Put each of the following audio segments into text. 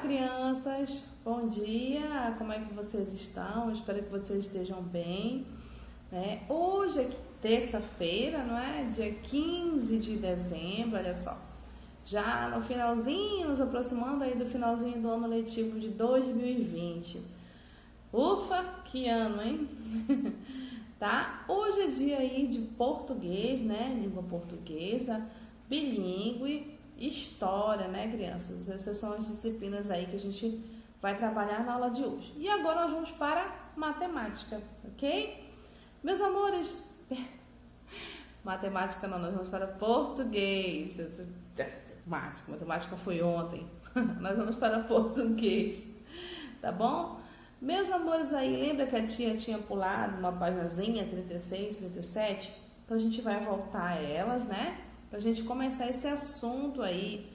crianças, bom dia, como é que vocês estão? Espero que vocês estejam bem, né? Hoje é terça-feira, não é? Dia 15 de dezembro, olha só. Já no finalzinho, nos aproximando aí do finalzinho do ano letivo de 2020. Ufa, que ano, hein? Tá? Hoje é dia aí de português, né? Língua portuguesa, bilíngue, história, né, crianças? Essas são as disciplinas aí que a gente vai trabalhar na aula de hoje. E agora nós vamos para matemática, ok? Meus amores, matemática não, nós vamos para português. Matemática foi ontem. Nós vamos para português, tá bom? Meus amores aí, lembra que a tia tinha pulado uma paginazinha, 36, 37? Então a gente vai voltar a elas, né? Pra gente começar esse assunto aí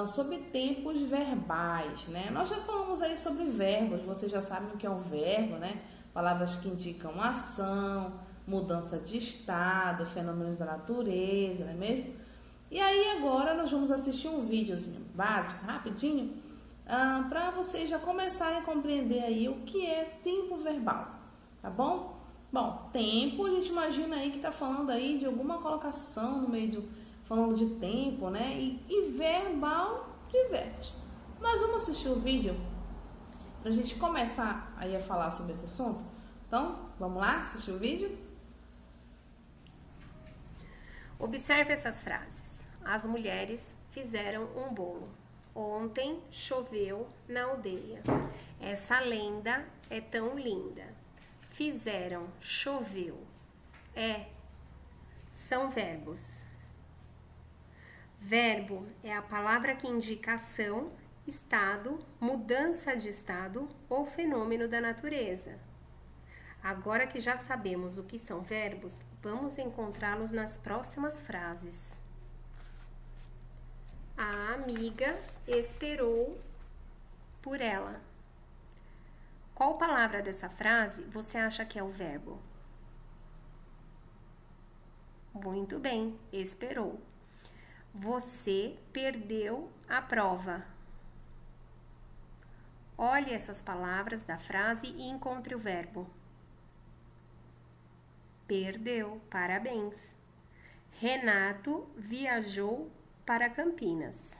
sobre tempos verbais, né? Nós já falamos aí sobre verbos, vocês já sabem o que é um verbo, né? Palavras que indicam ação, mudança de estado, fenômenos da natureza, não é mesmo? E aí agora nós vamos assistir um videozinho básico, rapidinho, para vocês já começarem a compreender aí o que é tempo verbal, tá bom? Bom, tempo, a gente imagina aí que tá falando aí de alguma colocação no meio falando de tempo, né? E verbal de verbos. Mas vamos assistir o vídeo pra gente começar aí a falar sobre esse assunto? Então, vamos lá assistir o vídeo? Observe essas frases. As mulheres fizeram um bolo. Ontem choveu na aldeia. Essa lenda é tão linda. Fizeram, choveu. São verbos. Verbo é a palavra que indica ação, estado, mudança de estado ou fenômeno da natureza. Agora que já sabemos o que são verbos, vamos encontrá-los nas próximas frases. A amiga esperou por ela. Qual palavra dessa frase você acha que é o verbo? Muito bem, esperou. Você perdeu a prova. Olhe essas palavras da frase e encontre o verbo. Perdeu, parabéns. Renato viajou para Campinas.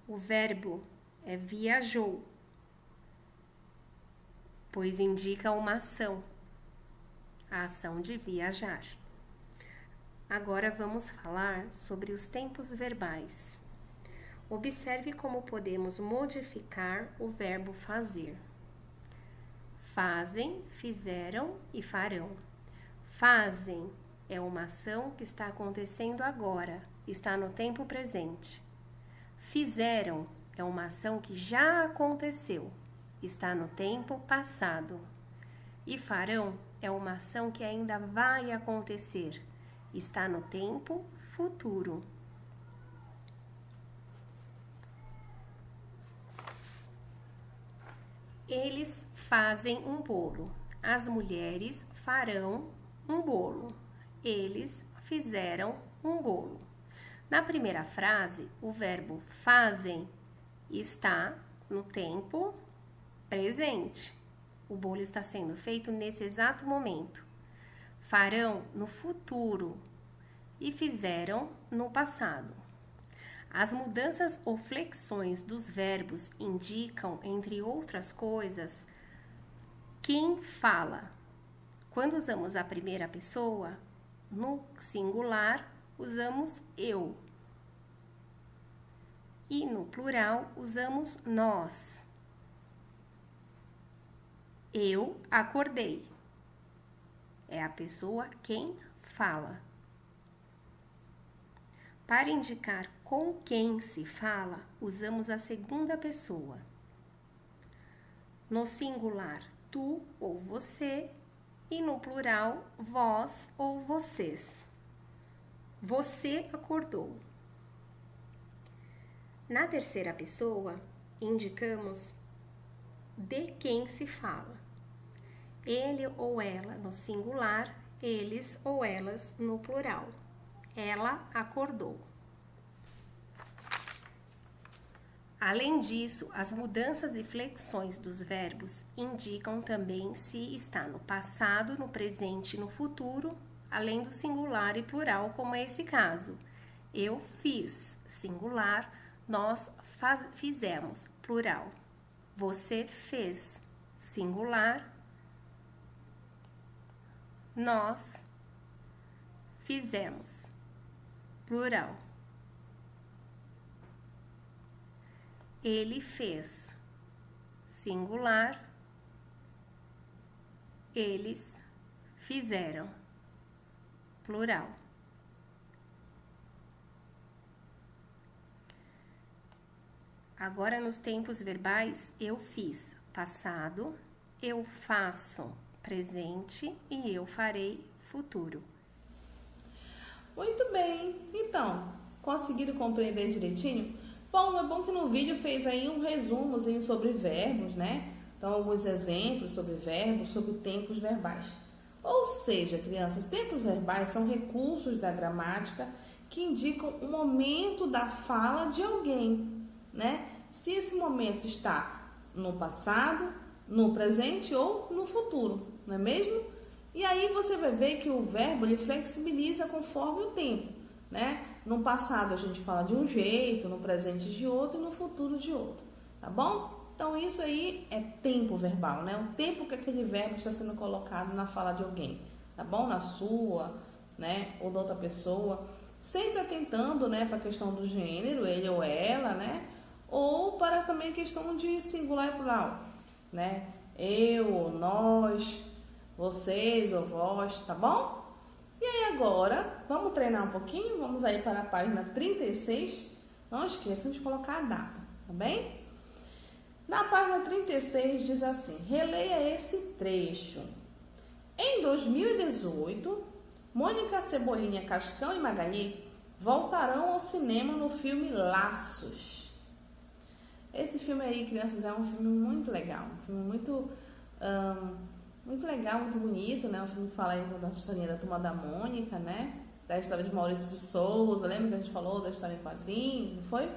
O verbo é viajou, pois indica uma ação, a ação de viajar. Agora vamos falar sobre os tempos verbais. Observe como podemos modificar o verbo fazer. Fazem, fizeram e farão. Fazem é uma ação que está acontecendo agora, está no tempo presente. Fizeram é uma ação que já aconteceu, está no tempo passado. E farão é uma ação que ainda vai acontecer, está no tempo futuro. Eles fazem um bolo. As mulheres farão um bolo. Eles fizeram um bolo. Na primeira frase, o verbo fazem está no tempo presente. O bolo está sendo feito nesse exato momento. Farão no futuro e fizeram no passado. As mudanças ou flexões dos verbos indicam, entre outras coisas, quem fala. Quando usamos a primeira pessoa, no singular, usamos eu. E no plural, usamos nós. Eu acordei. É a pessoa quem fala. Para indicar com quem se fala, usamos a segunda pessoa. No singular, tu ou você, e no plural, vós ou vocês. Você acordou. Na terceira pessoa, indicamos de quem se fala. Ele ou ela no singular, eles ou elas no plural. Ela acordou. Além disso, as mudanças e flexões dos verbos indicam também se está no passado, no presente e no futuro, além do singular e plural, como é esse caso. Eu fiz, singular, nós fizemos, plural. Você fez, singular, nós fizemos, plural. Ele fez, singular, eles fizeram, plural. Agora, nos tempos verbais, eu fiz, passado, eu faço, presente e eu farei, futuro. Muito bem. Então, conseguiram compreender direitinho? Bom, é bom que no vídeo fez aí um resumozinho sobre verbos, né? Então, alguns exemplos sobre verbos, sobre tempos verbais. Ou seja, crianças, tempos verbais são recursos da gramática que indicam o momento da fala de alguém, né? Se esse momento está no passado, no presente ou no futuro, não é mesmo? E aí você vai ver que o verbo ele flexibiliza conforme o tempo, né? No passado a gente fala de um jeito, no presente de outro e no futuro de outro, tá bom? Então isso aí é tempo verbal, né? O tempo que aquele verbo está sendo colocado na fala de alguém, tá bom? Na sua, né? Ou da outra pessoa. Sempre atentando, né, para a questão do gênero, ele ou ela, né? Ou para também a questão de singular e plural, né? Eu ou nós, vocês ou vós, tá bom? E aí agora, vamos treinar um pouquinho? Vamos aí para a página 36. Não esqueçam de colocar a data, tá bem? Na página 36 diz assim, releia esse trecho. Em 2018, Mônica, Cebolinha, Cascão e Magali voltarão ao cinema no filme Laços. Esse filme aí, crianças, é um filme muito legal, um filme muito legal, muito bonito, né? Um filme que fala aí da historinha da Turma da Mônica, né? Da história de Maurício de Souza, lembra que a gente falou da história em quadrinho, não foi?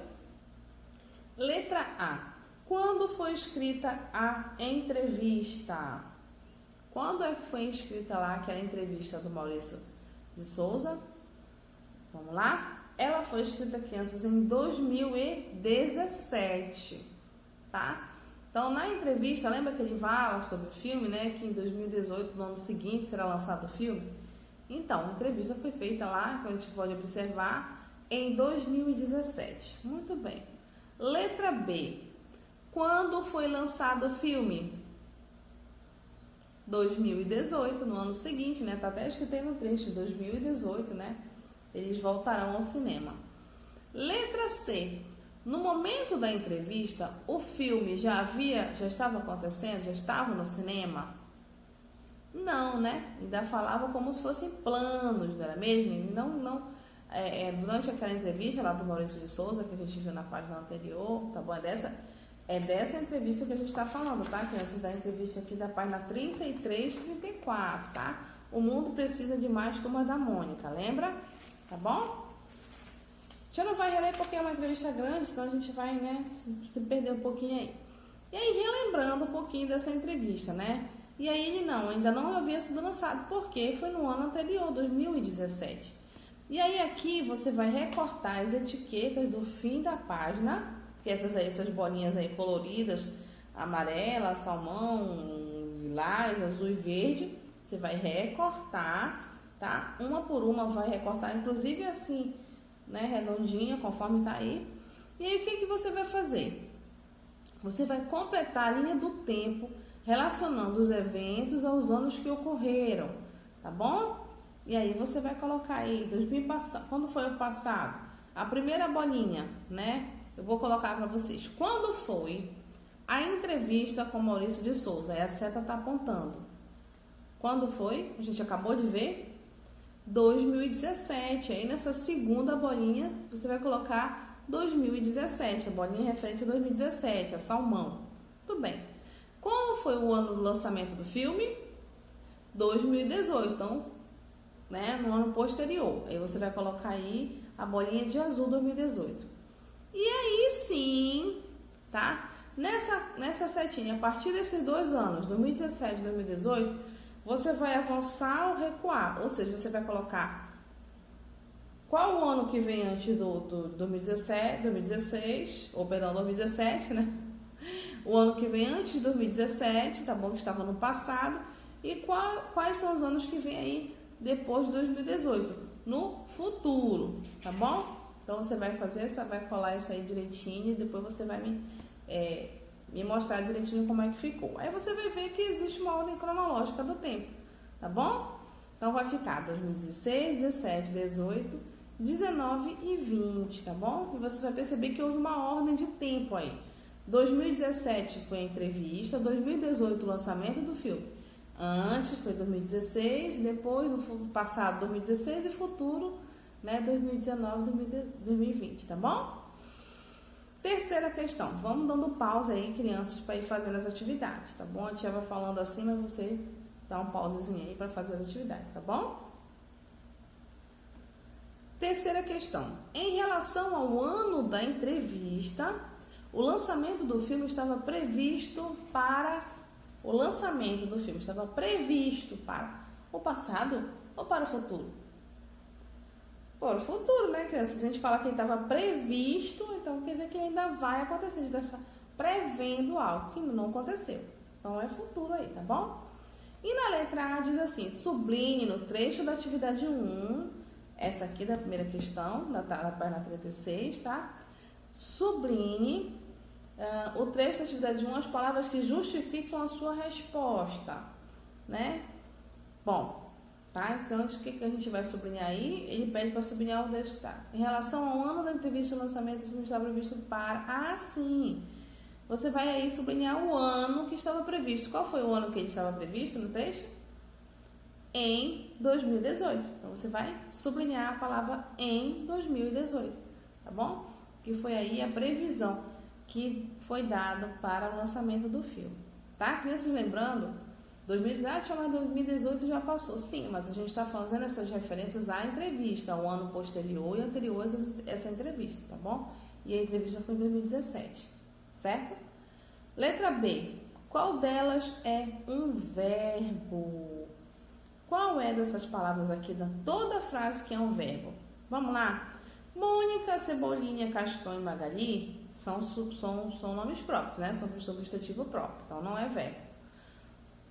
Letra A. Quando foi escrita a entrevista? Quando é que foi escrita lá aquela entrevista do Maurício de Souza? Vamos lá? Ela foi escrita, crianças, em 2017, tá? Então, na entrevista, lembra que ele fala sobre o filme, né? Que em 2018, no ano seguinte, será lançado o filme? Então, a entrevista foi feita lá, que a gente pode observar, em 2017. Muito bem. Letra B. Quando foi lançado o filme? 2018, no ano seguinte, né? Tá até escrito aí no trecho, 2018, né? Eles voltarão ao cinema. Letra C. No momento da entrevista, o filme já estava acontecendo, já estava no cinema? Não, né? Ainda falava como se fossem planos, não era mesmo? Durante aquela entrevista lá do Maurício de Souza, que a gente viu na página anterior, tá bom? É dessa entrevista que a gente está falando, tá, crianças? Da entrevista aqui da página 33 e 34, tá? O mundo precisa de mais Turmas da Mônica, lembra? Tá bom? A gente não vai reler porque é uma entrevista grande, senão a gente vai, né, se perder um pouquinho aí. E aí, relembrando um pouquinho dessa entrevista, né? E aí ele ainda não havia sido lançado, porque foi no ano anterior, 2017. E aí aqui você vai recortar as etiquetas do fim da página, que essas bolinhas aí coloridas, amarela, salmão, lilás, azul e verde, você vai recortar, tá? Uma por uma vai recortar, inclusive assim, né, redondinha, conforme tá aí. E aí o que você vai fazer? Você vai completar a linha do tempo, relacionando os eventos aos anos que ocorreram, tá bom? E aí você vai colocar aí, quando foi o passado? A primeira bolinha, né? Eu vou colocar para vocês. Quando foi a entrevista com Maurício de Souza? Aí a seta tá apontando. Quando foi? A gente acabou de ver? 2017. Aí nessa segunda bolinha, você vai colocar 2017. A bolinha referente a 2017, a salmão. Tudo bem. Qual foi o ano do lançamento do filme? 2018. Então, né, no ano posterior. Aí você vai colocar aí a bolinha de azul 2018. E aí sim, tá? Nessa setinha, a partir desses 2 anos, 2017 e 2018, você vai avançar ou recuar, ou seja, você vai colocar qual o ano que vem antes do 2017, 2016, ou perdão, 2017, né? O ano que vem antes de 2017, tá bom? Que estava no passado. E quais são os anos que vem aí depois de 2018? No futuro, tá bom? Então você vai fazer, você vai colar isso aí direitinho e depois você vai me mostrar direitinho como é que ficou. Aí você vai ver que existe uma ordem cronológica do tempo, tá bom? Então vai ficar 2016, 17, 18, 19 e 20, tá bom? E você vai perceber que houve uma ordem de tempo aí. 2017 foi a entrevista, 2018 o lançamento do filme. Antes foi 2016, depois no passado 2016 e futuro, né, 2019, 2020, tá bom? Terceira questão. Vamos dando pausa aí, crianças, para ir fazendo as atividades, tá bom? A tia vai falando assim, mas você dá um pausazinho aí para fazer as atividades, tá bom? Terceira questão. Em relação ao ano da entrevista, o lançamento do filme estava previsto para o passado ou para o futuro? Para o futuro, né, criança? Se a gente fala que estava previsto, então quer dizer que ainda vai acontecer. A gente está prevendo algo que não aconteceu. Então é futuro aí, tá bom? E na letra A diz assim: sublinhe no trecho da atividade 1, essa aqui da primeira questão, na página 36, tá? Sublinhe o trecho da atividade 1, as palavras que justificam a sua resposta, né? Bom, tá? Então, o que a gente vai sublinhar aí? Ele pede para sublinhar o texto que tá. Em relação ao ano da entrevista e lançamento, o filme estava previsto para... sim! Você vai aí sublinhar o ano que estava previsto. Qual foi o ano que ele estava previsto no texto? Em 2018. Então, você vai sublinhar a palavra em 2018, tá bom? Que foi aí a previsão que foi dada para o lançamento do filme, tá? Crianças, lembrando, 2018 já passou, sim, mas a gente está fazendo essas referências à entrevista, ao ano posterior e anterior a essa entrevista, tá bom? E a entrevista foi em 2017, certo? Letra B. Qual delas é um verbo? Qual é dessas palavras aqui, toda a frase que é um verbo? Vamos lá? Mônica, Cebolinha, Cascão e Magali são nomes próprios, né? São substantivo próprio, então não é verbo.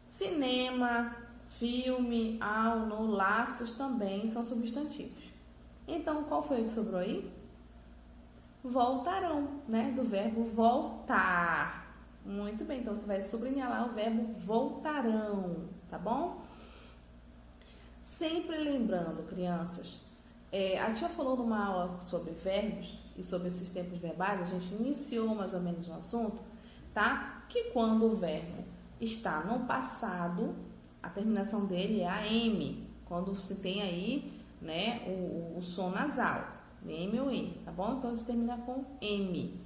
Cinema, filme, auno, laços também são substantivos. Então, qual foi o que sobrou aí? Voltarão, né? Do verbo voltar. Muito bem, então você vai sublinhar lá o verbo voltarão, tá bom? Sempre lembrando, crianças, a tia falou numa aula sobre verbos e sobre esses tempos verbais, a gente iniciou mais ou menos um assunto, tá? Que quando o verbo está no passado, a terminação dele é a M, quando você tem aí, né, o som nasal, M ou N, tá bom? Então, você termina com M.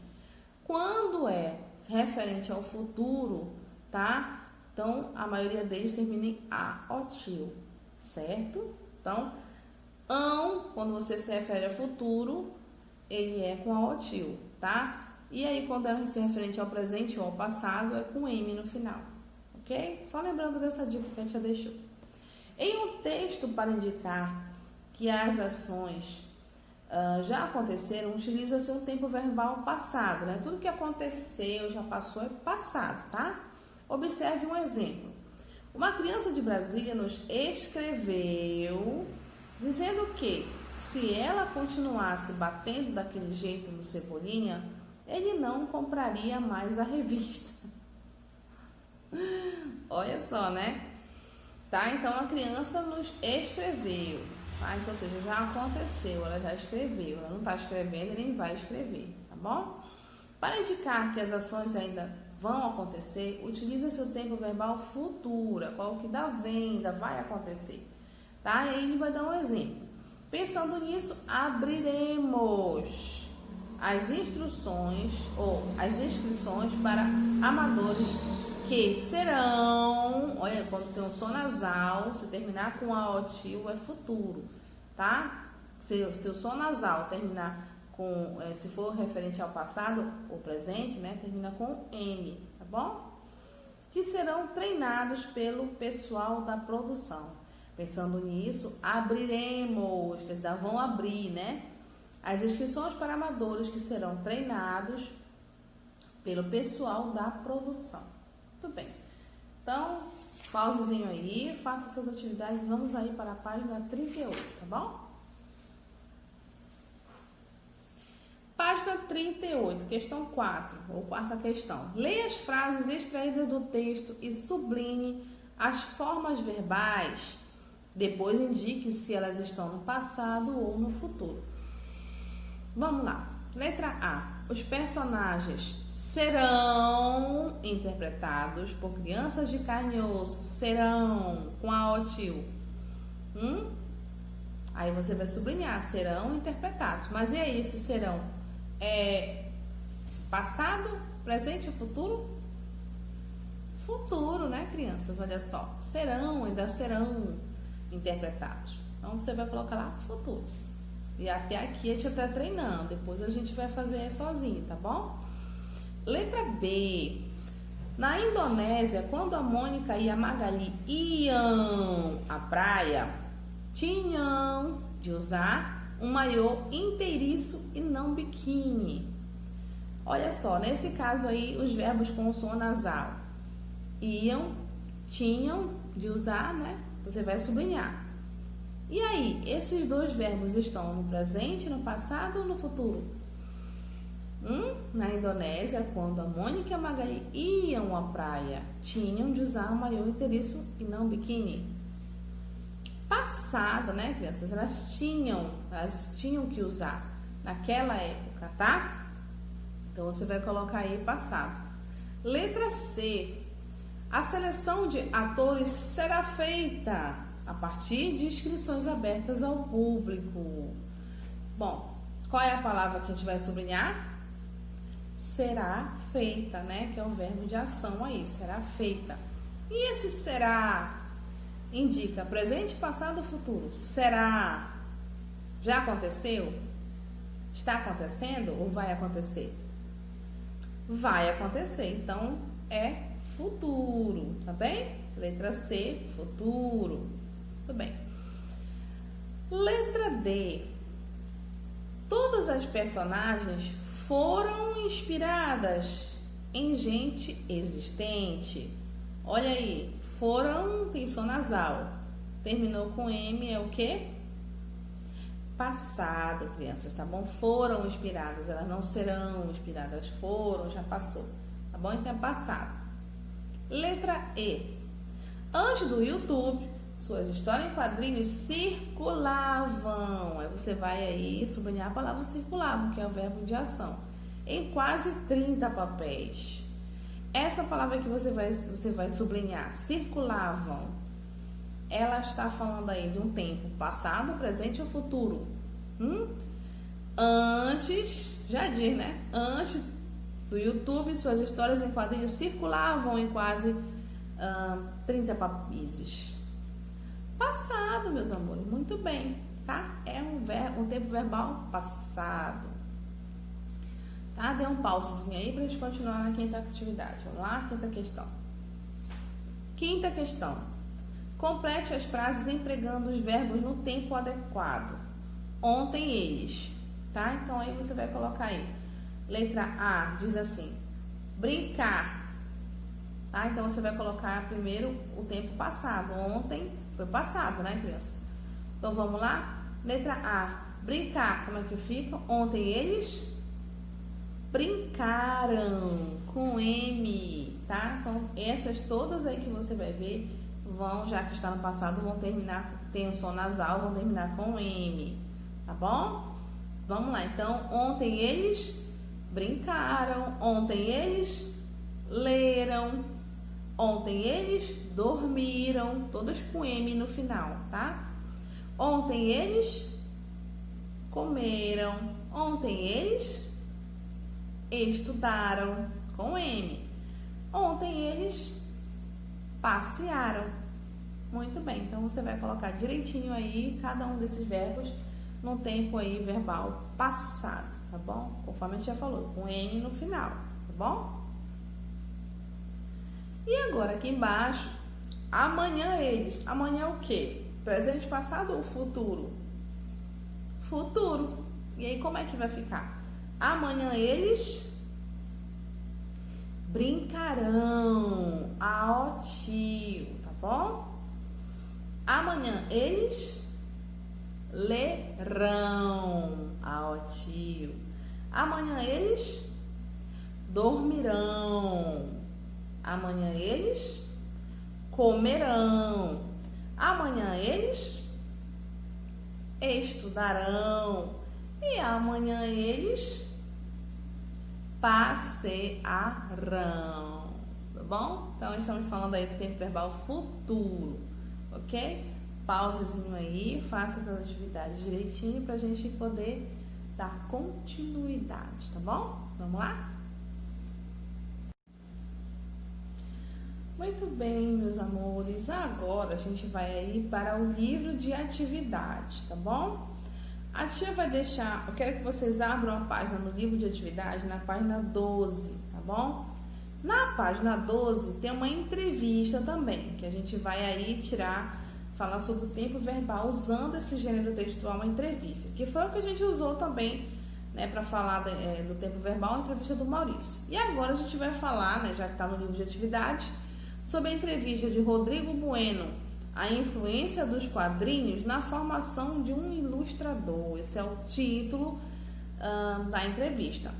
Quando é referente ao futuro, tá? Então, a maioria deles termina em A, ótil, certo? Então, quando você se refere ao futuro, ele é com a ótil, tá? E aí, quando é se referente ao presente ou ao passado, é com M no final, ok? Só lembrando dessa dica que a gente já deixou. Em um texto para indicar que as ações já aconteceram, utiliza-se um tempo verbal passado, né? Tudo que aconteceu, já passou, é passado, tá? Observe um exemplo. Uma criança de Brasília nos escreveu dizendo que se ela continuasse batendo daquele jeito no Cebolinha, ele não compraria mais a revista. Olha só, né? Tá? Então, a criança nos escreveu. Tá? Ou seja, já aconteceu, ela já escreveu. Ela não está escrevendo e nem vai escrever, tá bom? Para indicar que as ações ainda vão acontecer, utiliza-se o tempo verbal futura, qual que da venda vai acontecer. Tá? E aí ele vai dar um exemplo. Pensando nisso, abriremos as instruções ou as inscrições para amadores que serão, olha, quando tem um som nasal, se terminar com a ótil é futuro, tá? Se o som nasal terminar se for referente ao passado ou presente, né, termina com M, tá bom? Que serão treinados pelo pessoal da produção. Pensando nisso, abriremos, quer dizer, vão abrir, né, as inscrições para amadores que serão treinados pelo pessoal da produção. Muito bem. Então, pausezinho aí, faça essas atividades. Vamos aí para a página 38, tá bom? Página 38, questão 4, ou quarta questão. Leia as frases extraídas do texto e sublinhe as formas verbais. Depois indique se elas estão no passado ou no futuro. Vamos lá. Letra A. Os personagens serão interpretados por crianças de carne e osso. Serão, com a O tio. Aí você vai sublinhar, serão interpretados. Mas e aí, esse serão é passado, presente ou futuro? Futuro, né, crianças? Olha só. Serão, ainda serão interpretados. Então, você vai colocar lá futuro. E até aqui a gente está treinando. Depois a gente vai fazer sozinho, tá bom? Letra B. Na Indonésia, quando a Mônica e a Magali iam à praia, tinham de usar um maiô inteiriço e não biquíni. Olha só, nesse caso aí, os verbos com som nasal. Iam, tinham de usar, né? Você vai sublinhar. E aí, esses dois verbos estão no presente, no passado ou no futuro? Na Indonésia, quando a Mônica e a Magali iam à praia, tinham de usar um maiô inteiriço e não biquíni. Passado, né, crianças? Elas tinham que usar naquela época, tá? Então, você vai colocar aí passado. Letra C. A seleção de atores será feita a partir de inscrições abertas ao público. Bom, qual é a palavra que a gente vai sublinhar? Será feita, né? Que é o verbo de ação aí, será feita. E esse será indica presente, passado ou futuro? Será? Já aconteceu? Está acontecendo ou vai acontecer? Vai acontecer, então é futuro, tá bem? Letra C, futuro. Tudo bem. Letra D. Todas as personagens foram inspiradas em gente existente. Olha aí, foram tem som nasal. Terminou com M, é o quê? Passado, crianças, tá bom? Foram inspiradas, elas não serão inspiradas. Foram, já passou. Tá bom? Então é passado. Letra E. Antes do YouTube, suas histórias em quadrinhos circulavam. Aí você vai aí sublinhar a palavra circulavam, que é o verbo de ação. Em quase 30 papéis. Essa palavra que você vai sublinhar, circulavam, ela está falando aí de um tempo passado, presente ou futuro? Antes, já diz, né? Antes do YouTube, suas histórias em quadrinhos circulavam em quase 30 países. Passado, meus amores, muito bem, tá? É um tempo verbal passado. Tá? Dê um pausezinho aí pra gente continuar na quinta atividade. Vamos lá, quinta questão. Quinta questão. Complete as frases empregando os verbos no tempo adequado. Ontem eles, tá? Então aí você vai colocar aí. Letra A diz assim: brincar. Tá? Então você vai colocar primeiro o tempo passado. Ontem foi passado, né, criança? Então vamos lá? Letra A, brincar. Como é que fica? Ontem eles brincaram com M, tá? Então essas todas aí que você vai ver vão, já que está no passado, vão terminar, tem o som nasal, vão terminar com M, tá bom? Vamos lá, então ontem eles brincaram, ontem eles leram, ontem eles dormiram, todas com M no final, tá? Ontem eles comeram, ontem eles estudaram, com M. Ontem eles passearam. Muito bem, então você vai colocar direitinho aí cada um desses verbos no tempo aí verbal passado. tá bom? Conforme a gente já falou, com N no final, tá bom? E agora aqui embaixo, amanhã eles. Amanhã o quê? Presente, passado ou futuro? Futuro. E aí como é que vai ficar? Amanhã eles brincarão ao tio, tá bom? Amanhã eles lerão ao tio. Amanhã eles dormirão. Amanhã eles comerão. Amanhã eles estudarão. E amanhã eles passearão. Tá bom? Então estamos falando aí do tempo verbal futuro, ok? Pausazinho aí, faça essas atividades direitinho pra gente poder dar continuidade, tá bom? Vamos lá? Muito bem, meus amores. Agora a gente vai aí para o livro de atividades, tá bom? A tia vai deixar, eu quero que vocês abram a página no livro de atividade, na página 12, tá bom? Na página 12 tem uma entrevista também, que a gente vai aí falar sobre o tempo verbal usando esse gênero textual, uma entrevista, que foi o que a gente usou também, né, para falar do tempo verbal, a entrevista do Maurício. E agora a gente vai falar, né, já que está no livro de atividade, sobre a entrevista de Rodrigo Bueno, a influência dos quadrinhos na formação de um ilustrador. Esse é o título da entrevista,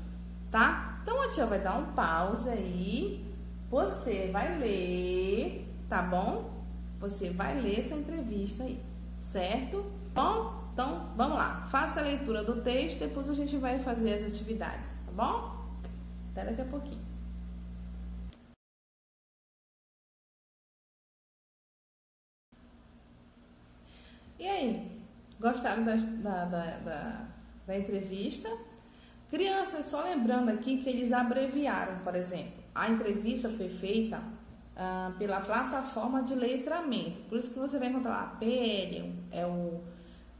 tá? Então a tia vai dar um pause aí, você vai ler, tá bom? Você vai ler essa entrevista aí, certo? Bom, então vamos lá, faça a leitura do texto, depois a gente vai fazer as atividades, tá bom? Até daqui a pouquinho. E aí, gostaram da entrevista? Crianças, só lembrando aqui que eles abreviaram, por exemplo, a entrevista foi feita pela plataforma de letramento, por isso que você vai encontrar lá, PL,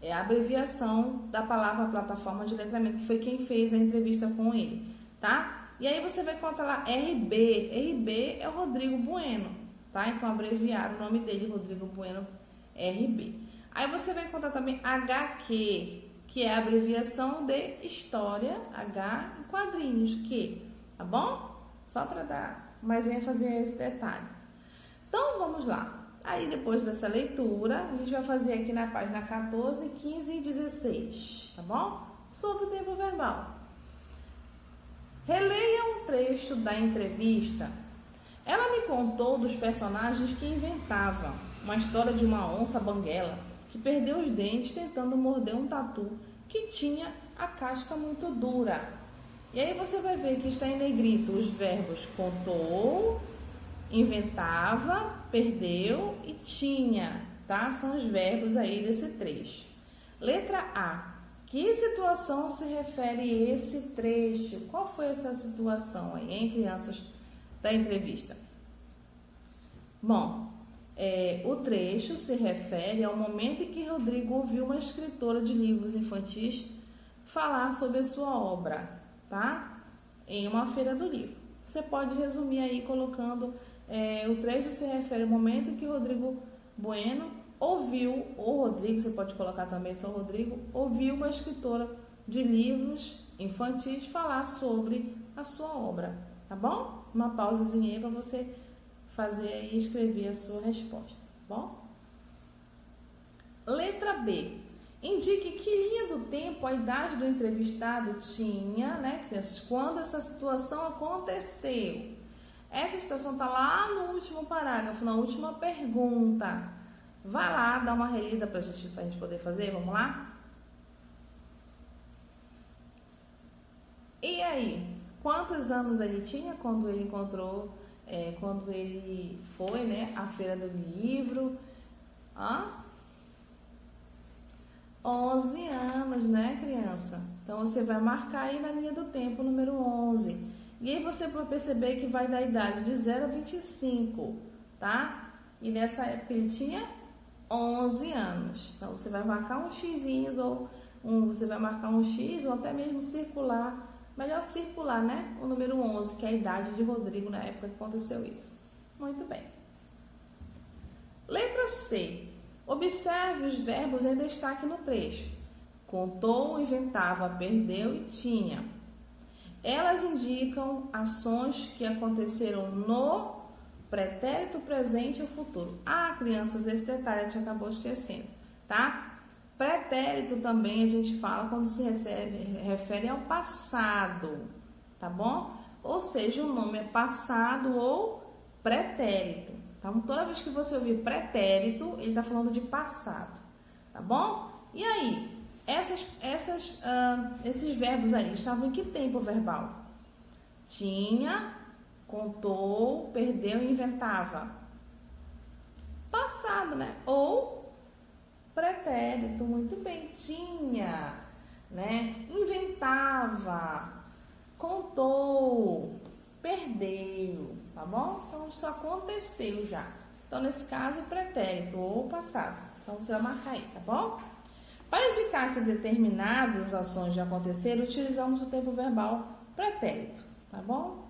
é a abreviação da palavra plataforma de letramento, que foi quem fez a entrevista com ele, tá? E aí você vai encontrar lá RB é o Rodrigo Bueno, tá? Então abreviaram o nome dele, Rodrigo Bueno, RB. Aí você vai encontrar também HQ, que é a abreviação de história, H e quadrinhos, Q, tá bom? Só para dar mais ênfase a esse detalhe. Então, vamos lá. Aí, depois dessa leitura, a gente vai fazer aqui na página 14, 15 e 16, tá bom? Sobre o tempo verbal. Releia um trecho da entrevista. Ela me contou dos personagens que inventava. Uma história de uma onça banguela que perdeu os dentes tentando morder um tatu que tinha a casca muito dura. E aí você vai ver que está em negrito os verbos contou, inventava, perdeu e tinha, tá? São os verbos aí desse trecho. Letra A. Que situação se refere esse trecho? Qual foi essa situação aí, hein, crianças da entrevista? Bom, o trecho se refere ao momento em que Rodrigo ouviu uma escritora de livros infantis falar sobre a sua obra, tá? Em uma feira do livro. Você pode resumir aí colocando o trecho se refere ao momento em que Rodrigo Bueno ouviu, ou Rodrigo, você pode colocar também só Rodrigo, ouviu uma escritora de livros infantis falar sobre a sua obra, tá bom? Uma pausazinha aí para você fazer e escrever a sua resposta, tá bom? Letra B. Indique que linha do tempo a idade do entrevistado tinha, né, crianças, quando essa situação aconteceu. Essa situação está lá no último parágrafo, na última pergunta. Vai lá, dá uma relida pra gente poder fazer, vamos lá? E aí, quantos anos ele tinha quando ele encontrou, quando ele foi, né, à feira do livro? 11 anos, né, criança? Então, você vai marcar aí na linha do tempo, número 11. E aí, você vai perceber que vai da idade de 0 a 25, tá? E nessa época ele tinha 11 anos. Então, você vai marcar uns xizinhos ou você vai marcar um X ou até mesmo circular. Melhor circular, né? O número 11, que é a idade de Rodrigo na época que aconteceu isso. Muito bem. Letra C. Observe os verbos em destaque no trecho. Contou, inventava, perdeu e tinha. Elas indicam ações que aconteceram no pretérito, presente ou futuro. Ah, crianças, esse detalhe a gente acabou esquecendo, tá? Pretérito também a gente fala quando se refere ao passado, tá bom? Ou seja, o nome é passado ou pretérito. Então, toda vez que você ouvir pretérito, ele está falando de passado, tá bom? E aí, esses verbos aí estavam em que tempo verbal? Tinha, contou, perdeu e inventava. Passado, né? Ou pretérito, muito bem, tinha, né? Inventava, contou, perdeu, tá bom? Então, isso aconteceu já. Então, nesse caso, pretérito ou passado. Então, você vai marcar aí, tá bom? Para indicar que determinadas ações já aconteceram, utilizamos o tempo verbal pretérito, tá bom?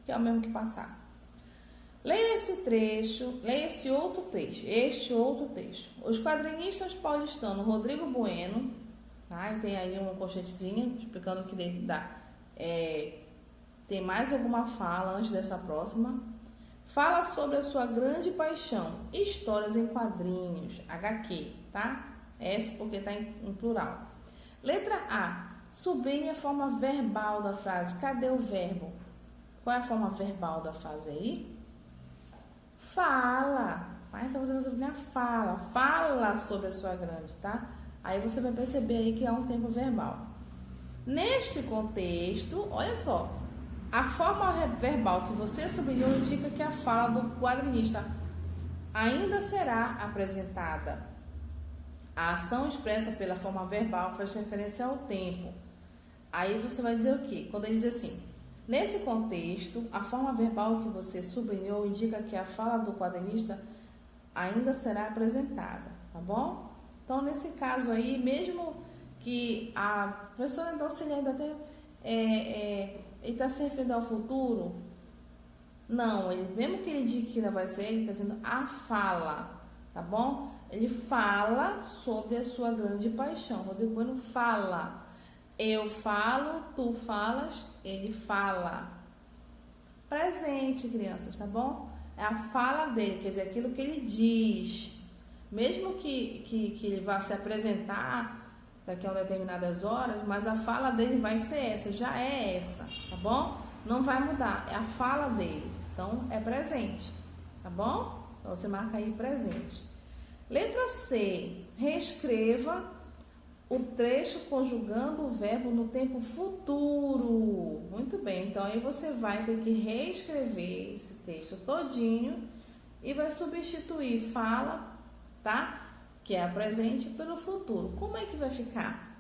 Que é o mesmo que passado. Leia esse outro trecho. Os quadrinistas paulistanos Rodrigo Bueno, tá? E tem aí um colchetezinho explicando que tem mais alguma fala antes dessa próxima. Fala sobre a sua grande paixão, histórias em quadrinhos, HQ, tá? S porque está em plural. Letra A. Sublinhe a forma verbal da frase. Cadê o verbo? Qual é a forma verbal da frase aí? Fala. Então você vai sublinhar fala. Fala sobre a sua grande, tá? Aí você vai perceber aí que é um tempo verbal. Neste contexto, olha só. A forma verbal que você sublinhou indica que a fala do quadrinista ainda será apresentada. A ação expressa pela forma verbal faz referência ao tempo. Aí você vai dizer o quê? Quando ele diz assim, nesse contexto, a forma verbal que você sublinhou indica que a fala do quadrinista ainda será apresentada, tá bom? Então, nesse caso aí, mesmo que a professora Dalcine ainda tem, ele está se referindo ao futuro, não, mesmo que ele diga que ainda vai ser, ele está dizendo a fala, tá bom? Ele fala sobre a sua grande paixão. Rodrigo Bueno fala. Eu falo, tu falas, ele fala. Presente, crianças, tá bom? É a fala dele, quer dizer, aquilo que ele diz. Mesmo que ele vá se apresentar daqui a determinadas horas, mas a fala dele vai ser essa, já é essa, tá bom? Não vai mudar, é a fala dele. Então, é presente, tá bom? Então, você marca aí presente. Letra C. Reescreva o trecho conjugando o verbo no tempo futuro. Muito bem, então aí você vai ter que reescrever esse texto todinho e vai substituir fala, tá? Que é a presente pelo futuro. Como é que vai ficar?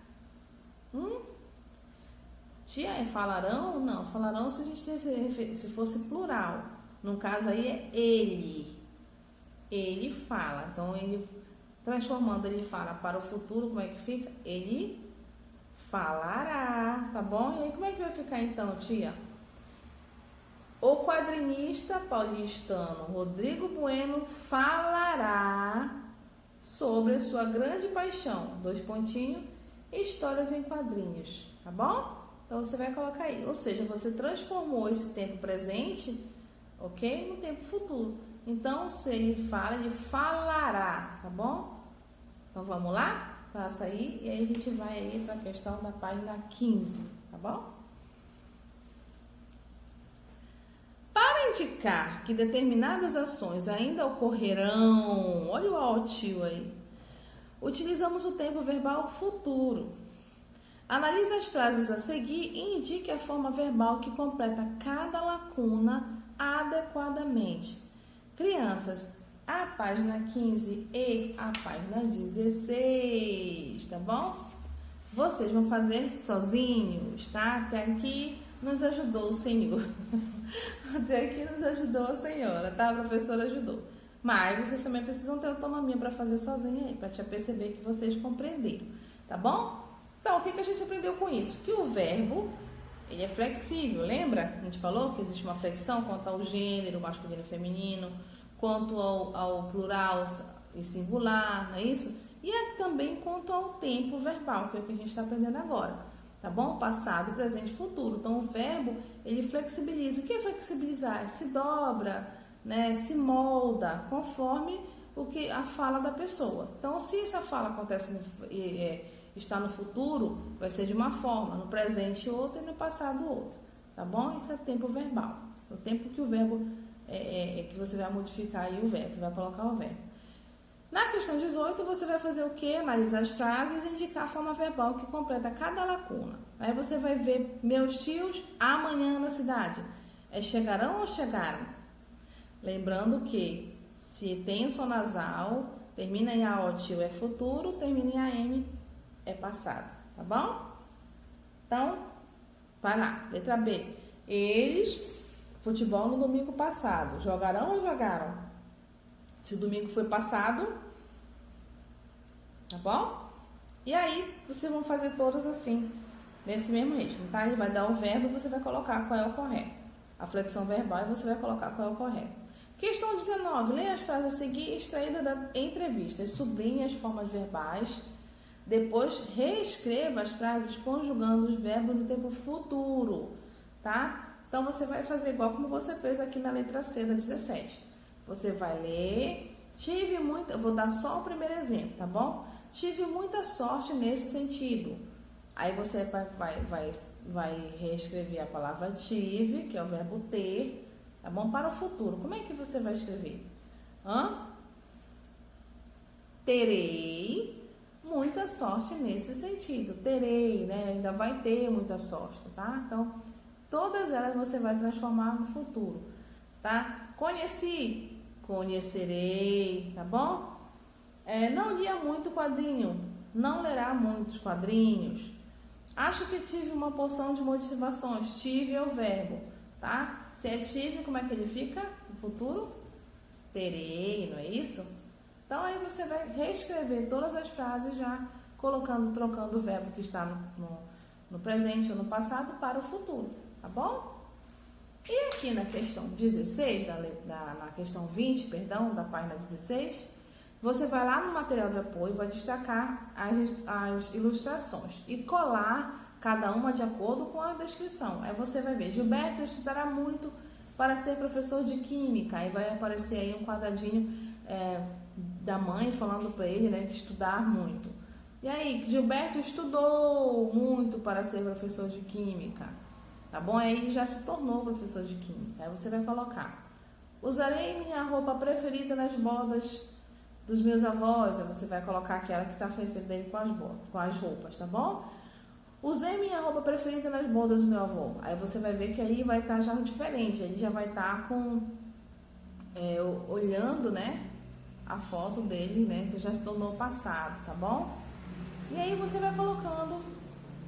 Tia, falarão? Não, falarão se a gente se fosse plural. No caso aí é ele. Ele fala. Então, ele transformando ele fala para o futuro, como é que fica? Ele falará, tá bom? E aí, como é que vai ficar então, tia? O quadrinista paulistano Rodrigo Bueno falará sobre a sua grande paixão, 2 pontinhos, histórias em quadrinhos, tá bom? Então, você vai colocar aí. Ou seja, você transformou esse tempo presente, ok? No tempo futuro. Então, se ele fala, ele falará, tá bom? Então, vamos lá? Passa aí e aí a gente vai aí para a questão da página 15, tá bom? Para indicar que determinadas ações ainda ocorrerão, olha o altio aí, utilizamos o tempo verbal futuro. Analise as frases a seguir e indique a forma verbal que completa cada lacuna adequadamente. Crianças, a página 15 e a página 16, tá bom? Vocês vão fazer sozinhos, tá? Até aqui nos ajudou o Senhor. Até aqui nos ajudou a senhora, tá? A professora ajudou. Mas vocês também precisam ter autonomia para fazer sozinho aí, para te perceber que vocês compreenderam. tá bom? Então, o que a gente aprendeu com isso? Que o verbo, ele é flexível, lembra? A gente falou que existe uma flexão quanto ao gênero, masculino e feminino, quanto ao plural e singular, não é isso? E também quanto ao tempo verbal, que é o que a gente está aprendendo agora, tá bom? Passado, presente e futuro. Então, o verbo, ele flexibiliza. O que é flexibilizar? Se dobra, né? Se molda, conforme a fala da pessoa. Então, se essa fala acontece está no futuro, vai ser de uma forma, no presente outra e no passado outra, tá bom? Isso é tempo verbal. O tempo que o verbo que você vai modificar aí o verbo, você vai colocar o verbo. Na questão 18, você vai fazer o quê? Analisar as frases e indicar a forma verbal que completa cada lacuna. Aí você vai ver, meus tios amanhã na cidade. É chegarão ou chegaram? Lembrando que se tem o som nasal, termina em A, O, tio é futuro, termina em AM é passado, tá bom? Então, vai lá, letra B. Eles, futebol no domingo passado, jogarão ou jogaram? Se o domingo foi passado, tá bom? E aí, vocês vão fazer todas assim, nesse mesmo ritmo, tá? Ele vai dar o verbo e você vai colocar qual é o correto. A flexão verbal e você vai colocar qual é o correto. Questão 19. Leia as frases a seguir extraídas da entrevista. Sublinhe as formas verbais. Depois, reescreva as frases conjugando os verbos no tempo futuro, tá? Então, você vai fazer igual como você fez aqui na letra C da 17. Você vai ler, vou dar só o primeiro exemplo, tá bom? Tive muita sorte nesse sentido. Aí você vai reescrever a palavra tive, que é o verbo ter, tá bom? Para o futuro. Como é que você vai escrever? Terei muita sorte nesse sentido. Terei, né? Ainda vai ter muita sorte, tá? Então, todas elas você vai transformar no futuro, tá? Conheci, conhecerei, tá bom? Não lia muito quadrinho, não lerá muitos quadrinhos. Acho que tive uma porção de motivações. Tive é o verbo, tá? Se é tive, como é que ele fica no futuro? Terei, não é isso? Então, aí você vai reescrever todas as frases já trocando o verbo que está no presente ou no passado para o futuro, tá bom? E aqui na questão 16, na questão 20, perdão, da página 16, você vai lá no material de apoio e vai destacar as ilustrações e colar cada uma de acordo com a descrição. Aí você vai ver, Gilberto estudará muito para ser professor de química. Aí vai aparecer aí um quadradinho da mãe falando para ele, né, que estudar muito. E aí, Gilberto estudou muito para ser professor de química, tá bom? Aí ele já se tornou professor de química. Aí você vai colocar, usarei minha roupa preferida nas bodas dos meus avós. Aí você vai colocar aquela que está referida aí com as roupas, tá bom? Usei minha roupa preferida nas bodas do meu avô. Aí você vai ver que aí vai estar já diferente. Ele já vai estar olhando, né, a foto dele, né? Então já se tornou passado, tá bom? E aí você vai colocando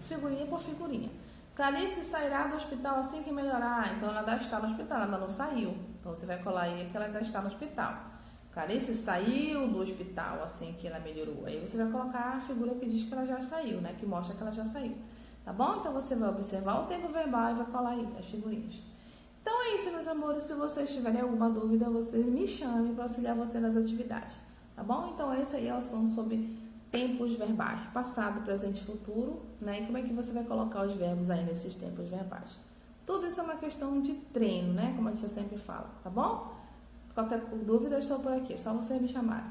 figurinha por figurinha. Clarice sairá do hospital assim que melhorar. Então ela ainda está no hospital, ela ainda não saiu. Então você vai colar aí que ela ainda está no hospital. Clarice saiu do hospital assim que ela melhorou. Aí você vai colocar a figura que diz que ela já saiu, né? Que mostra que ela já saiu. Tá bom? Então você vai observar o tempo verbal e vai colar aí as figurinhas. Então é isso, meus amores. Se vocês tiverem alguma dúvida, vocês me chamem para auxiliar você nas atividades. Tá bom? Então esse aí é o assunto sobre tempos verbais, passado, presente e futuro, né? E como é que você vai colocar os verbos aí nesses tempos verbais. Tudo isso é uma questão de treino, né? Como a gente sempre fala, tá bom? Qualquer dúvida, eu estou por aqui. É só vocês me chamarem.